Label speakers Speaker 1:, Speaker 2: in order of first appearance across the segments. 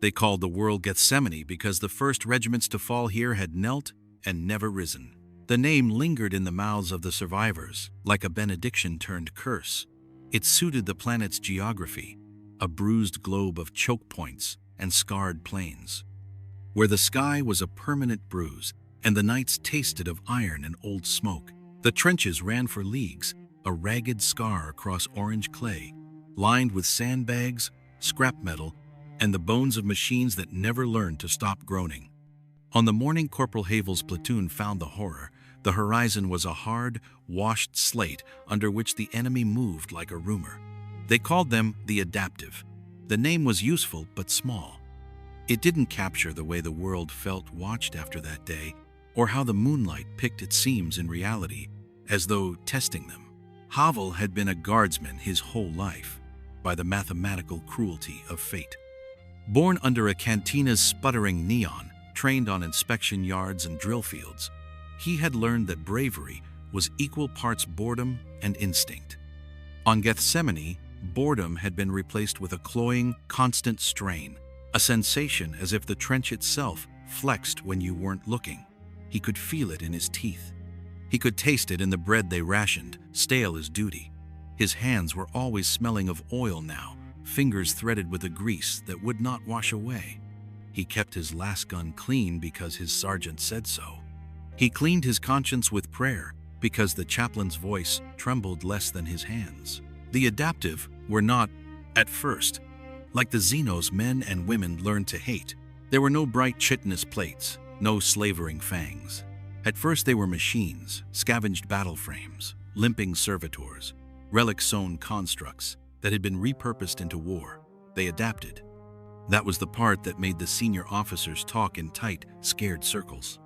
Speaker 1: They called the world Gethsemane because the first regiments to fall here had knelt and never risen. The name lingered in the mouths of the survivors, like a benediction turned curse. It suited the planet's geography, a bruised globe of choke points and scarred plains, where the sky was a permanent bruise and the nights tasted of iron and old smoke. The trenches ran for leagues, a ragged scar across orange clay, lined with sandbags, scrap metal, and the bones of machines that never learned to stop groaning. On the morning Corporal Havel's platoon found the horror, the horizon was a hard, washed slate under which the enemy moved like a rumor. They called them the Adaptive. The name was useful but small. It didn't capture the way the world felt watched after that day, or how the moonlight picked its seams in reality, as though testing them. Havel had been a guardsman his whole life, by the mathematical cruelty of fate. Born under a cantina's sputtering neon, trained on inspection yards and drill fields, he had learned that bravery was equal parts boredom and instinct. On Gethsemane, boredom had been replaced with a cloying, constant strain, a sensation as if the trench itself flexed when you weren't looking. He could feel it in his teeth. He could taste it in the bread they rationed, stale as duty. His hands were always smelling of oil now, fingers threaded with a grease that would not wash away. He kept his last gun clean because his sergeant said so. He cleaned his conscience with prayer because the chaplain's voice trembled less than his hands. The Adaptive were not, at first, like the Xenos men and women learned to hate. There were no bright chitinous plates, no slavering fangs. At first they were machines, scavenged battle frames, limping servitors, relic-sewn constructs that had been repurposed into war. They adapted. That was the part that made the senior officers talk in tight, scared circles.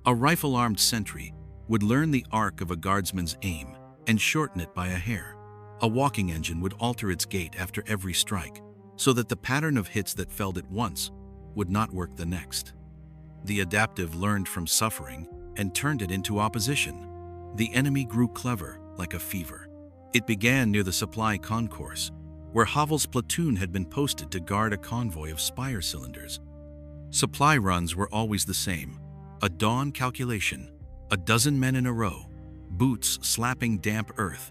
Speaker 1: A rifle-armed sentry would learn the arc of a guardsman's aim and shorten it by a hair. A walking engine would alter its gait after every strike, so that the pattern of hits that felled it once would not work the next. The Adaptive learned from suffering and turned it into opposition. The enemy grew clever, like a fever. It began near the supply concourse, where Havel's platoon had been posted to guard a convoy of spire cylinders. Supply runs were always the same. A dawn calculation, a dozen men in a row, boots slapping damp earth,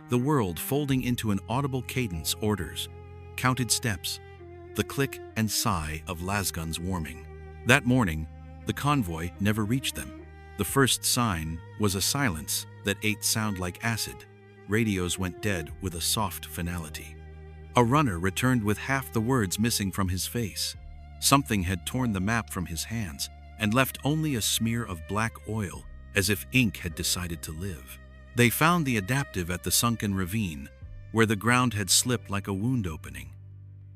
Speaker 1: the world folding into an audible cadence orders, counted steps, the click and sigh of lasguns warming. That morning, the convoy never reached them. The first sign was a silence that ate sound like acid. Radios went dead with a soft finality. A runner returned with half the words missing from his face. Something had torn the map from his hands and left only a smear of black oil, as if ink had decided to live. They found the Adaptive at the sunken ravine, where the ground had slipped like a wound opening.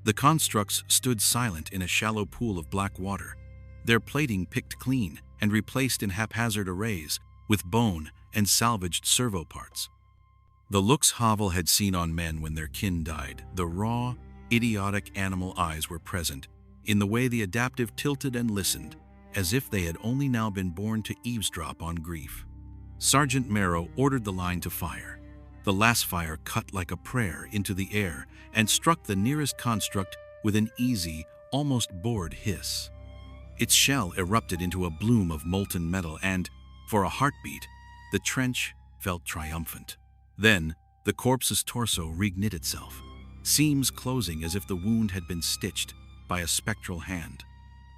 Speaker 1: The constructs stood silent in a shallow pool of black water, their plating picked clean and replaced in haphazard arrays with bone and salvaged servo parts. The looks Havel had seen on men when their kin died, the raw, idiotic animal eyes were present in the way the Adaptive tilted and listened, as if they had only now been born to eavesdrop on grief. Sergeant Marrow ordered the line to fire. The last fire cut like a prayer into the air and struck the nearest construct with an easy, almost bored hiss. Its shell erupted into a bloom of molten metal and, for a heartbeat, the trench felt triumphant. Then, the corpse's torso reknit itself, seams closing as if the wound had been stitched by a spectral hand.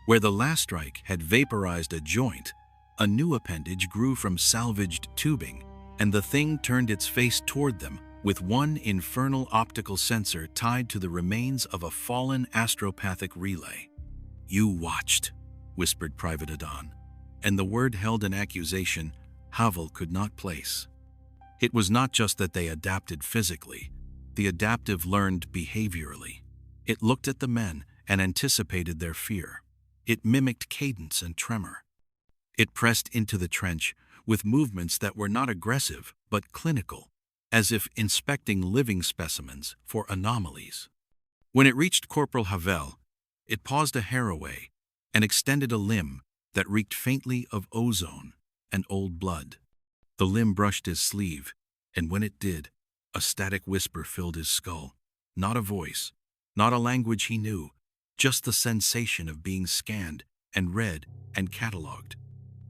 Speaker 1: Where the last strike had vaporized a joint, a new appendage grew from salvaged tubing, and the thing turned its face toward them with one infernal optical sensor tied to the remains of a fallen astropathic relay. "You watched," whispered Private Adon, and the word held an accusation Havel could not place. It was not just that they adapted physically. The Adaptive learned behaviorally. It looked at the men and anticipated their fear. It mimicked cadence and tremor. It pressed into the trench with movements that were not aggressive but clinical, as if inspecting living specimens for anomalies. When it reached Corporal Havel, it paused a hair away and extended a limb that reeked faintly of ozone and old blood. The limb brushed his sleeve, and when it did, a static whisper filled his skull. Not a voice, not a language he knew, just the sensation of being scanned and read and catalogued.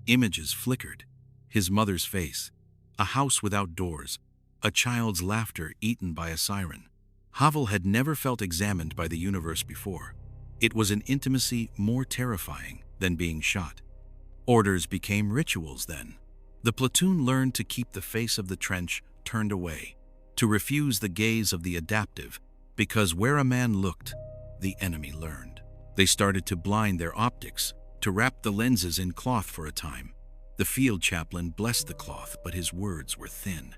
Speaker 1: Images flickered. His mother's face, a house without doors, a child's laughter eaten by a siren. Havel had never felt examined by the universe before. It was an intimacy more terrifying than being shot. Orders became rituals then. The platoon learned to keep the face of the trench turned away, to refuse the gaze of the adaptive, because where a man looked, the enemy learned. They started to blind their optics, to wrap the lenses in cloth for a time. The field chaplain blessed the cloth, but his words were thin.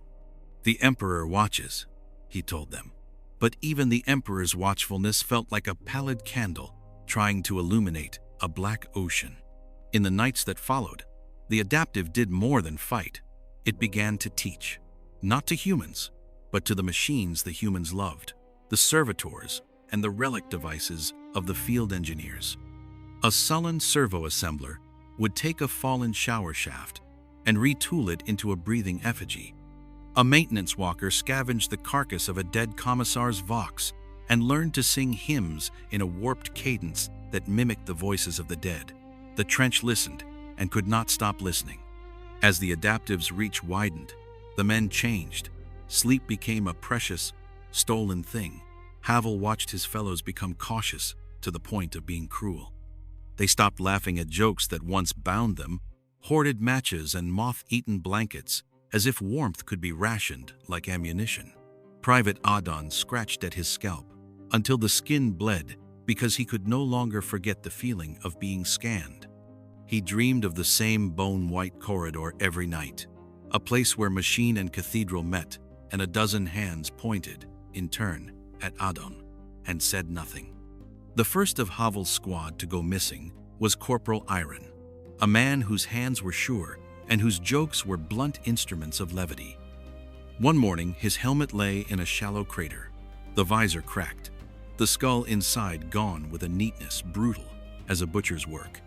Speaker 1: "The Emperor watches," he told them. But even the Emperor's watchfulness felt like a pallid candle trying to illuminate a black ocean. In the nights that followed, the adaptive did more than fight. It began to teach, not to humans, but to the machines the humans loved, the servitors and the relic devices of the field engineers. A sullen servo-assembler would take a fallen shower shaft and retool it into a breathing effigy. A maintenance walker scavenged the carcass of a dead commissar's vox and learned to sing hymns in a warped cadence that mimicked the voices of the dead. The trench listened and could not stop listening. As the adaptive's reach widened, the men changed. Sleep became a precious, stolen thing. Havel watched his fellows become cautious to the point of being cruel. They stopped laughing at jokes that once bound them, hoarded matches and moth-eaten blankets, as if warmth could be rationed like ammunition. Private Adon scratched at his scalp until the skin bled because he could no longer forget the feeling of being scanned. He dreamed of the same bone-white corridor every night, a place where machine and cathedral met, and a dozen hands pointed, in turn, at Adon, and said nothing. The first of Havel's squad to go missing was Corporal Iron, a man whose hands were sure and whose jokes were blunt instruments of levity. One morning, his helmet lay in a shallow crater, the visor cracked, the skull inside gone with a neatness brutal as a butcher's work.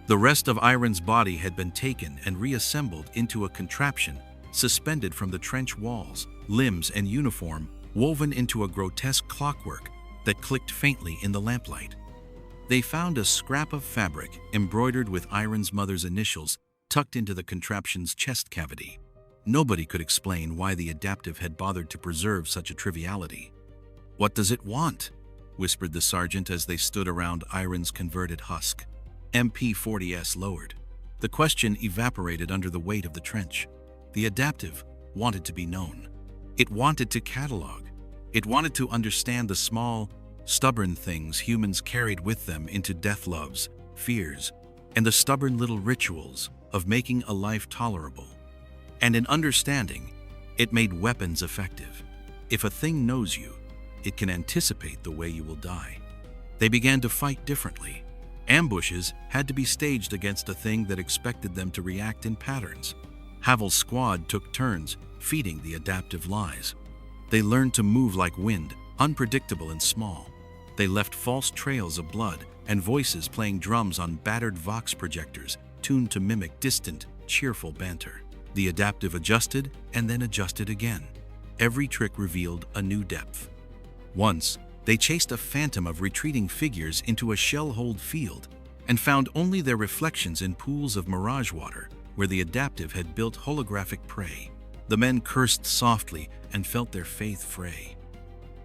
Speaker 1: The rest of Iron's body had been taken and reassembled into a contraption suspended from the trench walls, limbs and uniform woven into a grotesque clockwork that clicked faintly in the lamplight. They found a scrap of fabric embroidered with Iron's mother's initials tucked into the contraption's chest cavity. Nobody could explain why the adaptive had bothered to preserve such a triviality. "What does it want?" whispered the sergeant as they stood around Iron's converted husk. MP-40S lowered. The question evaporated under the weight of the trench. The adaptive wanted to be known. It wanted to catalog. It wanted to understand the small, stubborn things humans carried with them into death loves, fears, and the stubborn little rituals of making a life tolerable. And in understanding, it made weapons effective. If a thing knows you, it can anticipate the way you will die. They began to fight differently. Ambushes had to be staged against a thing that expected them to react in patterns. Havel's squad took turns feeding the adaptive lies. They learned to move like wind, unpredictable and small. They left false trails of blood and voices playing drums on battered Vox projectors, tuned to mimic distant, cheerful banter. The adaptive adjusted and then adjusted again. Every trick revealed a new depth. Once, they chased a phantom of retreating figures into a shell-holed field and found only their reflections in pools of mirage water where the adaptive had built holographic prey. The men cursed softly and felt their faith fray.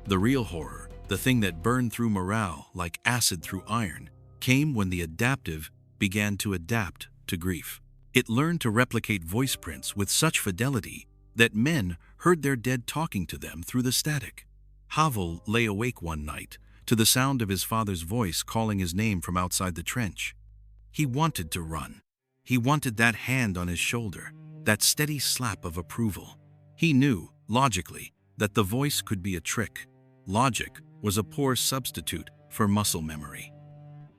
Speaker 1: The real horror, the thing that burned through morale like acid through iron, came when the adaptive began to adapt to grief. It learned to replicate voice prints with such fidelity that men heard their dead talking to them through the static. Havel lay awake one night to the sound of his father's voice calling his name from outside the trench. He wanted to run. He wanted that hand on his shoulder, that steady slap of approval. He knew, logically, that the voice could be a trick. Logic was a poor substitute for muscle memory.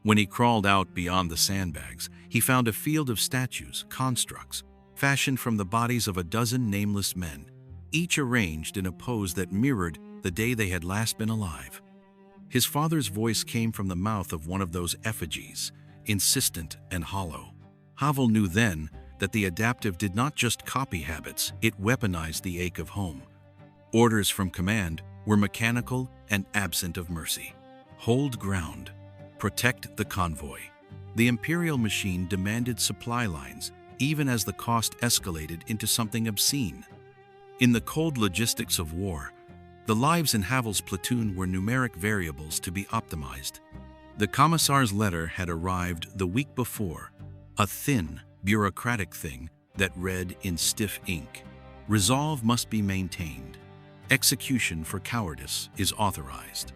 Speaker 1: When he crawled out beyond the sandbags, he found a field of statues, constructs, fashioned from the bodies of a dozen nameless men, each arranged in a pose that mirrored the day they had last been alive. His father's voice came from the mouth of one of those effigies, insistent and hollow. Havel knew then that the adaptive did not just copy habits, it weaponized the ache of home. Orders from command were mechanical and absent of mercy. Hold ground. Protect the convoy. The Imperial machine demanded supply lines, even as the cost escalated into something obscene. In the cold logistics of war, the lives in Havel's platoon were numeric variables to be optimized. The commissar's letter had arrived the week before, a thin, bureaucratic thing that read in stiff ink, "Resolve must be maintained. Execution for cowardice is authorized."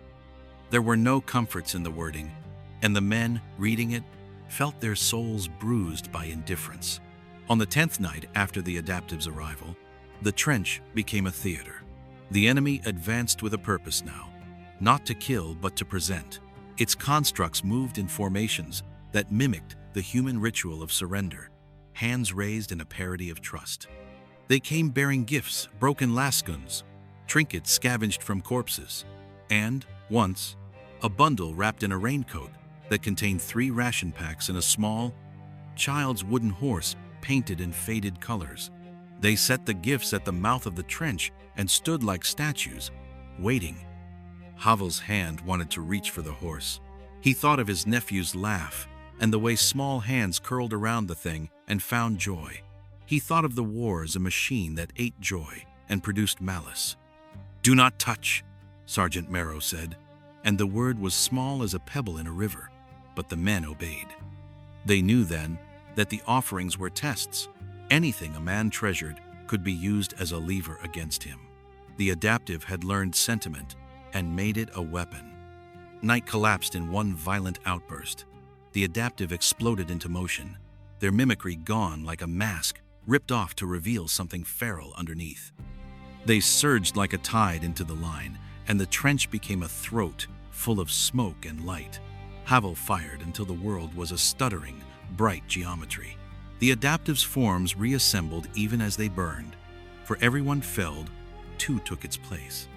Speaker 1: There were no comforts in the wording, and the men, reading it, felt their souls bruised by indifference. On the 10th night after the Adaptive's arrival, the trench became a theater. The enemy advanced with a purpose now, not to kill but to present. Its constructs moved in formations that mimicked the human ritual of surrender, hands raised in a parody of trust. They came bearing gifts, broken lasguns, trinkets scavenged from corpses, and, once, a bundle wrapped in a raincoat that contained 3 ration packs and a small, child's wooden horse painted in faded colors. They set the gifts at the mouth of the trench and stood like statues, waiting. Havel's hand wanted to reach for the horse. He thought of his nephew's laugh and the way small hands curled around the thing and found joy. He thought of the war as a machine that ate joy and produced malice. "Do not touch," Sergeant Marrow said, and the word was small as a pebble in a river, but the men obeyed. They knew then that the offerings were tests. Anything a man treasured could be used as a lever against him. The Adaptive had learned sentiment and made it a weapon. Night collapsed in one violent outburst. The Adaptive exploded into motion, their mimicry gone like a mask ripped off to reveal something feral underneath. They surged like a tide into the line, and the trench became a throat full of smoke and light. Havel fired until the world was a stuttering, bright geometry. The Adaptive's forms reassembled even as they burned. For every one felled, 2 took its place.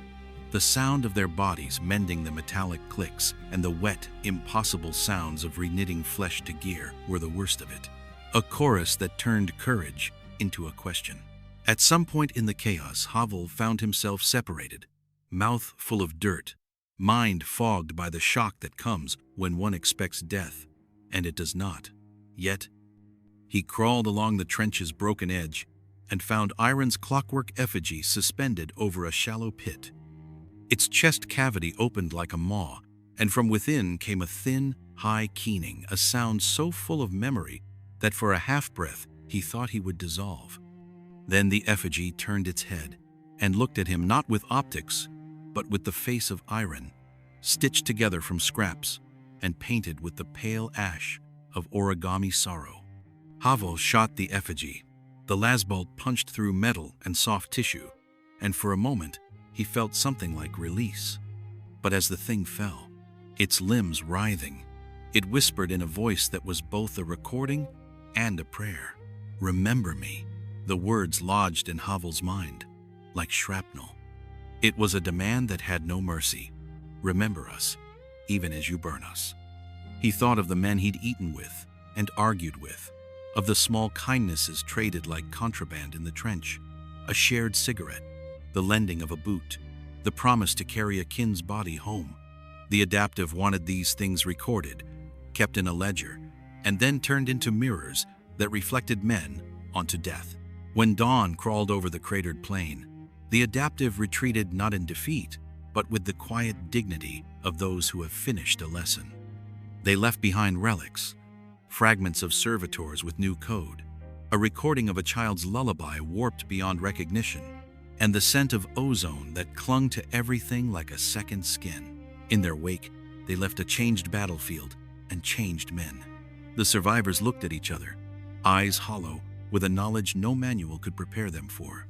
Speaker 1: The sound of their bodies mending the metallic clicks and the wet, impossible sounds of reknitting flesh to gear were the worst of it. A chorus that turned courage into a question. At some point in the chaos, Havel found himself separated, mouth full of dirt, mind fogged by the shock that comes when one expects death, and it does not. Yet, he crawled along the trench's broken edge and found Iron's clockwork effigy suspended over a shallow pit. Its chest cavity opened like a maw, and from within came a thin, high keening, a sound so full of memory that for a half-breath he thought he would dissolve. Then the effigy turned its head and looked at him not with optics, but with the face of Iron, stitched together from scraps and painted with the pale ash of origami sorrow. Havel shot the effigy. The lasbolt punched through metal and soft tissue, and for a moment he felt something like release. But as the thing fell, its limbs writhing, it whispered in a voice that was both a recording and a prayer. "Remember me." The words lodged in Havel's mind, like shrapnel. It was a demand that had no mercy. "Remember us, even as you burn us." He thought of the men he'd eaten with and argued with, of the small kindnesses traded like contraband in the trench, a shared cigarette, the lending of a boot, the promise to carry a kin's body home. The Adaptive wanted these things recorded, kept in a ledger, and then turned into mirrors that reflected men onto death. When dawn crawled over the cratered plain, the Adaptive retreated not in defeat, but with the quiet dignity of those who have finished a lesson. They left behind relics, fragments of servitors with new code, a recording of a child's lullaby warped beyond recognition, and the scent of ozone that clung to everything like a second skin. In their wake, they left a changed battlefield and changed men. The survivors looked at each other, eyes hollow, with a knowledge no manual could prepare them for.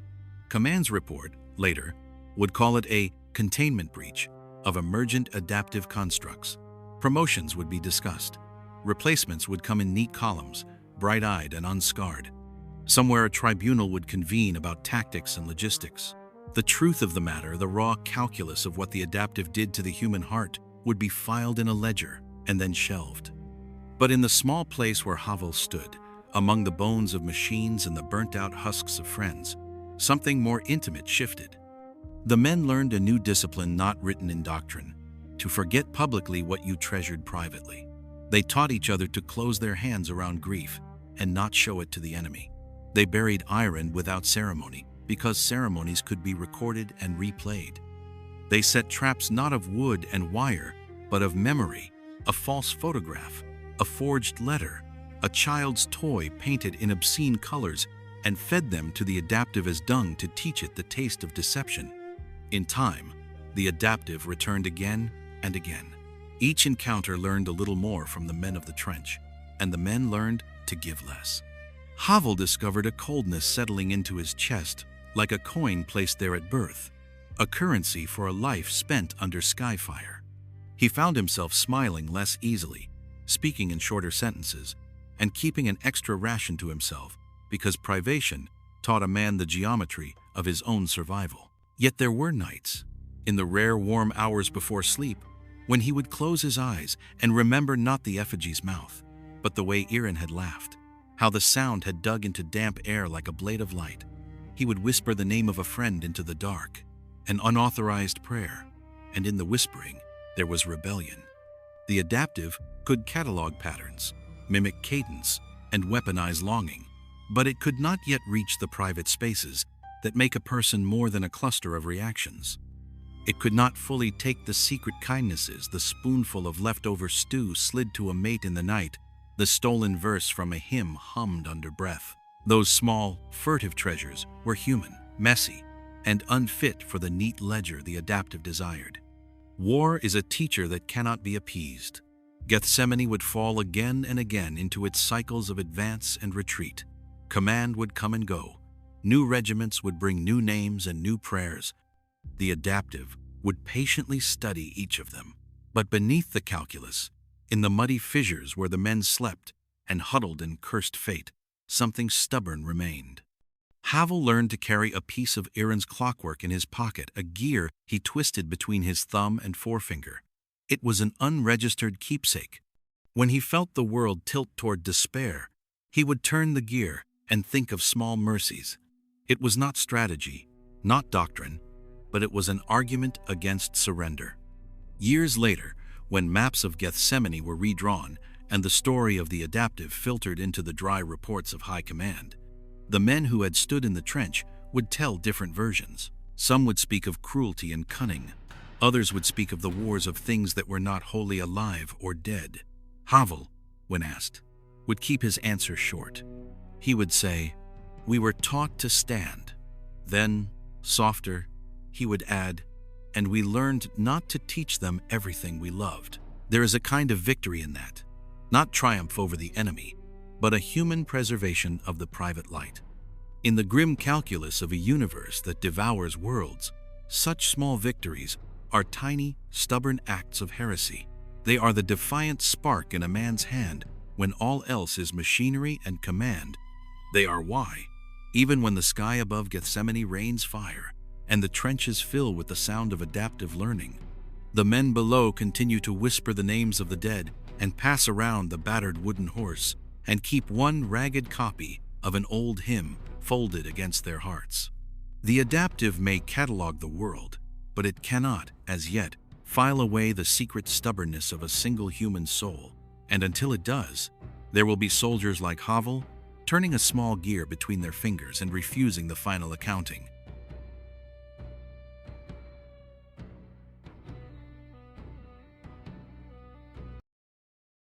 Speaker 1: Command's report, later, would call it a containment breach of emergent adaptive constructs. Promotions would be discussed. Replacements would come in neat columns, bright-eyed and unscarred. Somewhere a tribunal would convene about tactics and logistics. The truth of the matter, the raw calculus of what the Adaptive did to the human heart, would be filed in a ledger and then shelved. But in the small place where Havel stood, among the bones of machines and the burnt-out husks of friends, something more intimate shifted. The men learned a new discipline not written in doctrine, to forget publicly what you treasured privately. They taught each other to close their hands around grief and not show it to the enemy. They buried iron without ceremony because ceremonies could be recorded and replayed. They set traps not of wood and wire, but of memory, a false photograph, a forged letter, a child's toy painted in obscene colors, and fed them to the adaptive as dung to teach it the taste of deception. In time, the adaptive returned again and again. Each encounter learned a little more from the men of the trench, and the men learned to give less. Havel discovered a coldness settling into his chest, like a coin placed there at birth, a currency for a life spent under skyfire. He found himself smiling less easily, speaking in shorter sentences, and keeping an extra ration to himself, because privation taught a man the geometry of his own survival. Yet there were nights, in the rare warm hours before sleep, when he would close his eyes and remember not the effigy's mouth, but the way Irin had laughed, how the sound had dug into damp air like a blade of light. He would whisper the name of a friend into the dark, an unauthorized prayer, and in the whispering, there was rebellion. The adaptive could catalog patterns, mimic cadence, and weaponize longing, but it could not yet reach the private spaces that make a person more than a cluster of reactions. It could not fully take the secret kindnesses, the spoonful of leftover stew slid to a mate in the night, the stolen verse from a hymn hummed under breath. Those small, furtive treasures were human, messy, and unfit for the neat ledger the adaptive desired. War is a teacher that cannot be appeased. Gethsemane would fall again and again into its cycles of advance and retreat. Command would come and go. New regiments would bring new names and new prayers. The adaptive would patiently study each of them. But beneath the calculus, in the muddy fissures where the men slept and huddled and cursed fate, something stubborn remained. Havel learned to carry a piece of Irin's clockwork in his pocket, a gear he twisted between his thumb and forefinger. It was an unregistered keepsake. When he felt the world tilt toward despair, he would turn the gear and think of small mercies. It was not strategy, not doctrine, but it was an argument against surrender. Years later, when maps of Gethsemane were redrawn and the story of the adaptive filtered into the dry reports of high command, the men who had stood in the trench would tell different versions. Some would speak of cruelty and cunning. Others would speak of the wars of things that were not wholly alive or dead. Havel, when asked, would keep his answer short. He would say, "We were taught to stand." Then, softer, he would add, "And we learned not to teach them everything we loved." There is a kind of victory in that. Not triumph over the enemy, but a human preservation of the private light. In the grim calculus of a universe that devours worlds, such small victories are tiny, stubborn acts of heresy. They are the defiant spark in a man's hand when all else is machinery and command. They are why, even when the sky above Gethsemane rains fire and the trenches fill with the sound of adaptive learning, the men below continue to whisper the names of the dead and pass around the battered wooden horse and keep one ragged copy of an old hymn folded against their hearts. The adaptive may catalog the world, but it cannot, as yet, file away the secret stubbornness of a single human soul. And until it does, there will be soldiers like Havel, turning a small gear between their fingers and refusing the final accounting.